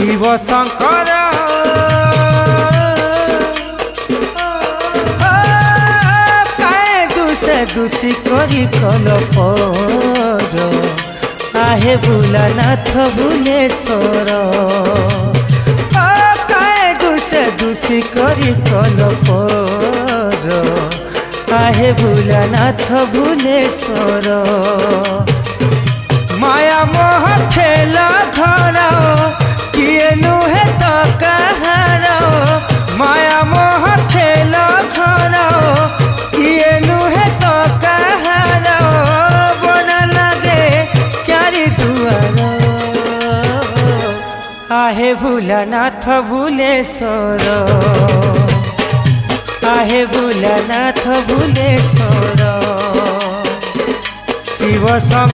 शिव शंकर दूषी करी कलपर आहे भोलानाथ भुलेश्वर काहे दूषी करी कलपर आहे भोलानाथ भुलेश्वर माया मोह खेला धरा किए नुहे तो कहार माया मोह खेला धरा किए नुहे तो कहार बन लगे चारि दुआर आहे भोलानाथ भुलेश्वर आहे भोलानाथ भुलेश्वर शिव